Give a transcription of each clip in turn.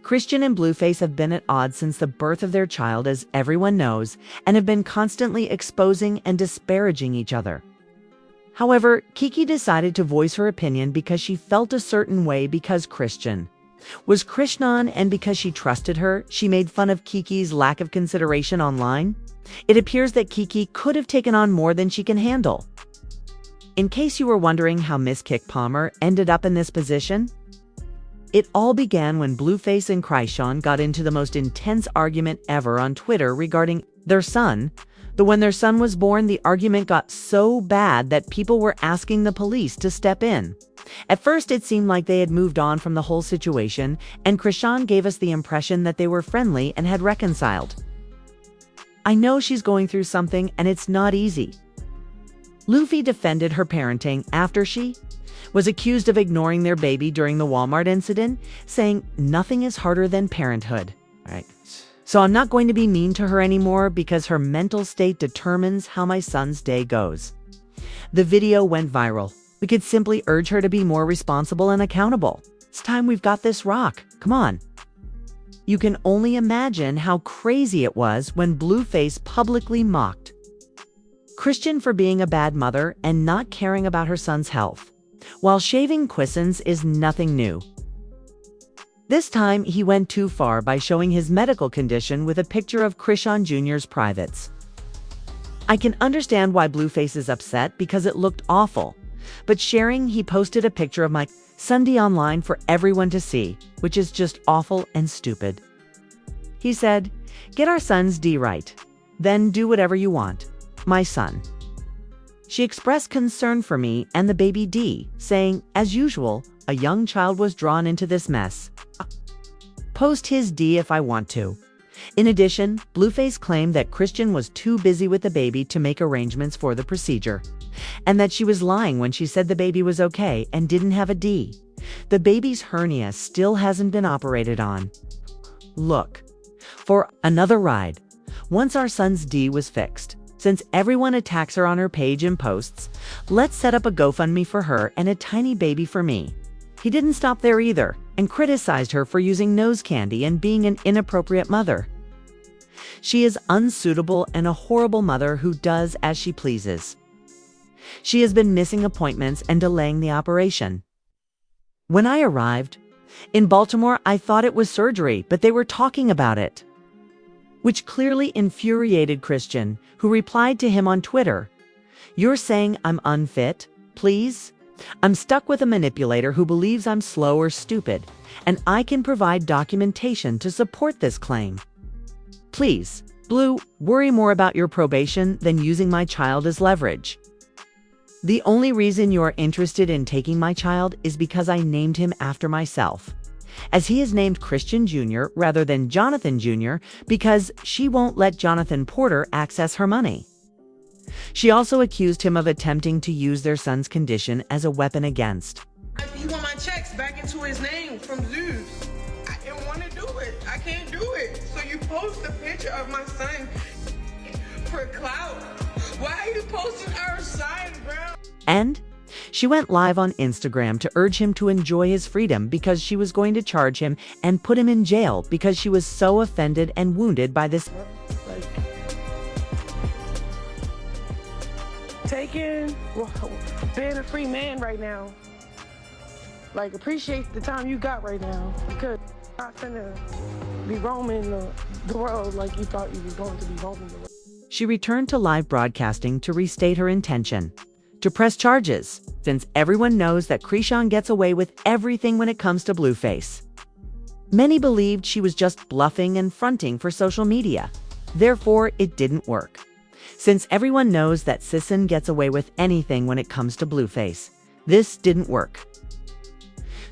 Chrisean and Blueface have been at odds since the birth of their child, as everyone knows, and have been constantly exposing and disparaging each other. However, Keke decided to voice her opinion because she felt a certain way because Chrisean was Chrisean, and because she trusted her, she made fun of Keke's lack of consideration online. It appears that Keke could have taken on more than she can handle. In case you were wondering how Miss Keke Palmer ended up in this position, it all began when Blueface and Chrisean got into the most intense argument ever on Twitter regarding their son. When their son was born, the argument got so bad that people were asking the police to step in. At first, it seemed like they had moved on from the whole situation, and Chrisean gave us the impression that they were friendly and had reconciled. I know she's going through something, and it's not easy. Luffy defended her parenting after she was accused of ignoring their baby during the Walmart incident, saying nothing is harder than parenthood. Right. So I'm not going to be mean to her anymore because her mental state determines how my son's day goes. The video went viral. We could simply urge her to be more responsible and accountable. It's time we've got this rock. Come on. You can only imagine how crazy it was when Blueface publicly mocked Chrisean for being a bad mother and not caring about her son's health. While shaving Chrisean is nothing new. This time, he went too far by showing his medical condition with a picture of Chrisean Jr.'s privates. I can understand why Blueface is upset because it looked awful, but he posted a picture of my son online for everyone to see, which is just awful and stupid. He said, "Get our son's D right. Then do whatever you want. My son." She expressed concern for me and the baby D, saying, "As usual, a young child was drawn into this mess. Post his D if I want to." In addition, Blueface claimed that Chrisean was too busy with the baby to make arrangements for the procedure, and that she was lying when she said the baby was okay and didn't have a D. The baby's hernia still hasn't been operated on. Look, for another ride, once our son's D was fixed. Since everyone attacks her on her page and posts, let's set up a GoFundMe for her and a tiny baby for me. He didn't stop there either, and criticized her for using nose candy and being an inappropriate mother. She is unsuitable and a horrible mother who does as she pleases. She has been missing appointments and delaying the operation. When I arrived in Baltimore, I thought it was surgery, but they were talking about it, which clearly infuriated Chrisean, who replied to him on Twitter, "You're saying I'm unfit? Please? I'm stuck with a manipulator who believes I'm slow or stupid, and I can provide documentation to support this claim. Please, Blue, worry more about your probation than using my child as leverage. The only reason you're interested in taking my child is because I named him after myself, as he is named Chrisean Jr. rather than Jonathan Jr. because she won't let Jonathan Porter access her money." She also accused him of attempting to use their son's condition as a weapon against. He want my checks back into his name from Zeus. I didn't want to do it. I can't do it. So you post a picture of my son for clout. Why are you posting our son, bro? And she went live on Instagram to urge him to enjoy his freedom because she was going to charge him and put him in jail because she was so offended and wounded by this. Being a free man right now. Appreciate the time you got right now, because you're not finna be roaming the world like you thought you was going to be roaming the world. She returned to live broadcasting to restate her intention to press charges, since everyone knows that Chrisean gets away with everything when it comes to Blueface. Many believed she was just bluffing and fronting for social media. Therefore, it didn't work. Since everyone knows that Chrisean gets away with anything when it comes to Blueface, this didn't work.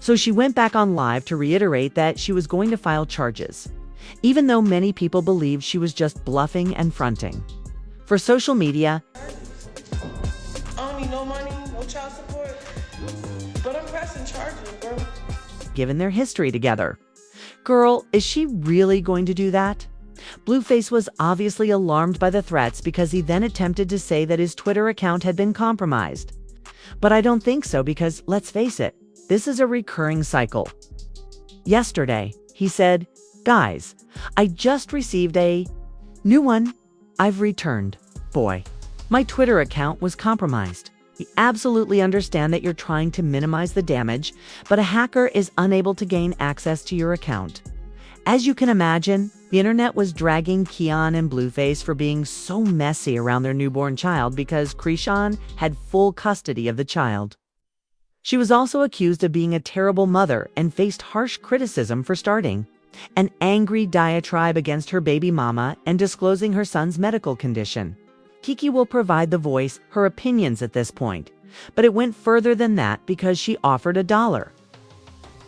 So she went back on live to reiterate that she was going to file charges, even though many people believed she was just bluffing and fronting. For social media, I don't need no money, no child support, but I'm pressing charges, bro. Given their history together. Girl, is she really going to do that? Blueface was obviously alarmed by the threats because he then attempted to say that his Twitter account had been compromised. But I don't think so because, let's face it, this is a recurring cycle. Yesterday, He said, "Guys, I just received a new one. I've returned. Boy, my Twitter account was compromised. We absolutely understand that you're trying to minimize the damage, but a hacker is unable to gain access to your account." As you can imagine, the internet was dragging Chrisean and Blueface for being so messy around their newborn child because Chrisean had full custody of the child. She was also accused of being a terrible mother and faced harsh criticism for starting an angry diatribe against her baby mama and disclosing her son's medical condition. Keke will provide the voice her opinions at this point, but it went further than that because she offered $1.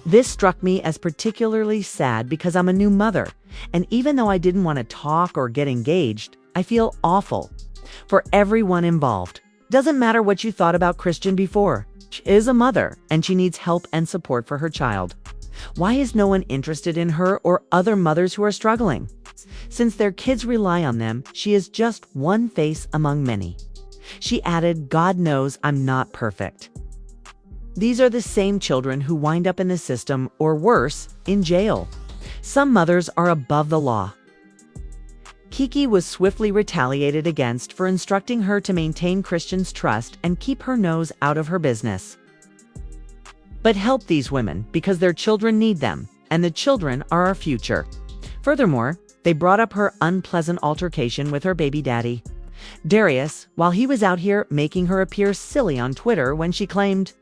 This struck me as particularly sad because I'm a new mother, and even though I didn't want to talk or get engaged, I feel awful for everyone involved. Doesn't matter what you thought about Chrisean before. She is a mother, and she needs help and support for her child. Why is no one interested in her or other mothers who are struggling? Since their kids rely on them, she is just one face among many. She added, "God knows I'm not perfect." These are the same children who wind up in the system, or worse, in jail. Some mothers are above the law. Keke was swiftly retaliated against for instructing her to maintain Chrisean's trust and keep her nose out of her business. But help these women because their children need them, and the children are our future. Furthermore, they brought up her unpleasant altercation with her baby daddy, Darius, while he was out here making her appear silly on Twitter when she claimed,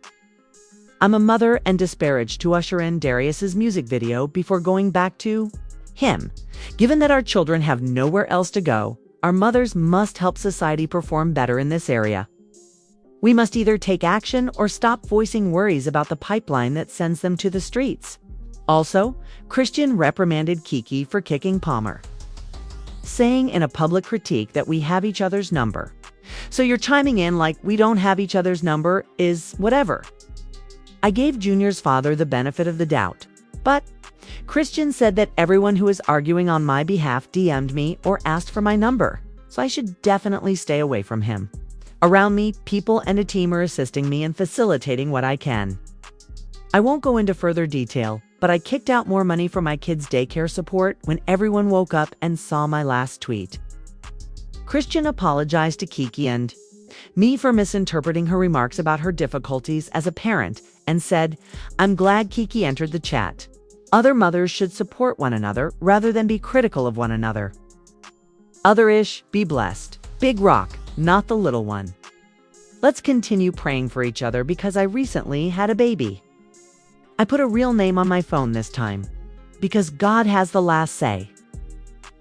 "I'm a mother," and disparaged to usher in Darius's music video before going back to him. Given that our children have nowhere else to go, our mothers must help society perform better in this area. We must either take action or stop voicing worries about the pipeline that sends them to the streets. Also, Chrisean reprimanded Keke for kicking Palmer, saying in a public critique that we have each other's number. So you're chiming in like we don't have each other's number is whatever. I gave Junior's father the benefit of the doubt, but Chrisean said that everyone who is arguing on my behalf DM'd me or asked for my number, so I should definitely stay away from him. Around me, people and a team are assisting me and facilitating what I can. I won't go into further detail, but I kicked out more money for my kids' daycare support when everyone woke up and saw my last tweet. Chrisean apologized to Keke and me for misinterpreting her remarks about her difficulties as a parent and said, "I'm glad Keke entered the chat. Other mothers should support one another rather than be critical of one another. Other-ish, be blessed. Big rock, not the little one. Let's continue praying for each other because I recently had a baby." I put a real name on my phone this time, because God has the last say.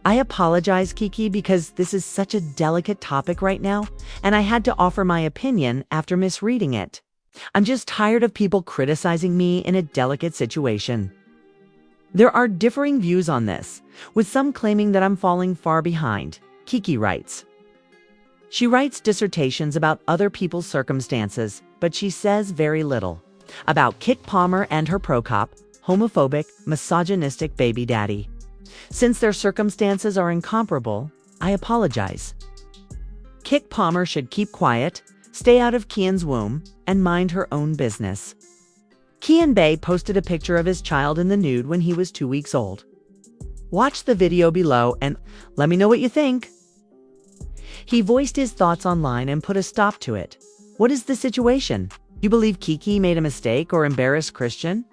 I apologize, Keke, because this is such a delicate topic right now, and I had to offer my opinion after misreading it. I'm just tired of people criticizing me in a delicate situation. There are differing views on this, with some claiming that I'm falling far behind, Keke writes. She writes dissertations about other people's circumstances, but she says very little about Keke Palmer and her pro-cop, homophobic, misogynistic baby daddy. Since their circumstances are incomparable, I apologize. Keke Palmer should keep quiet, stay out of Kian's womb, and mind her own business. Kian Bay posted a picture of his child in the nude when he was 2 weeks old. Watch the video below and let me know what you think. He voiced his thoughts online and put a stop to it. What is the situation? You believe Keke made a mistake or embarrassed Chrisean?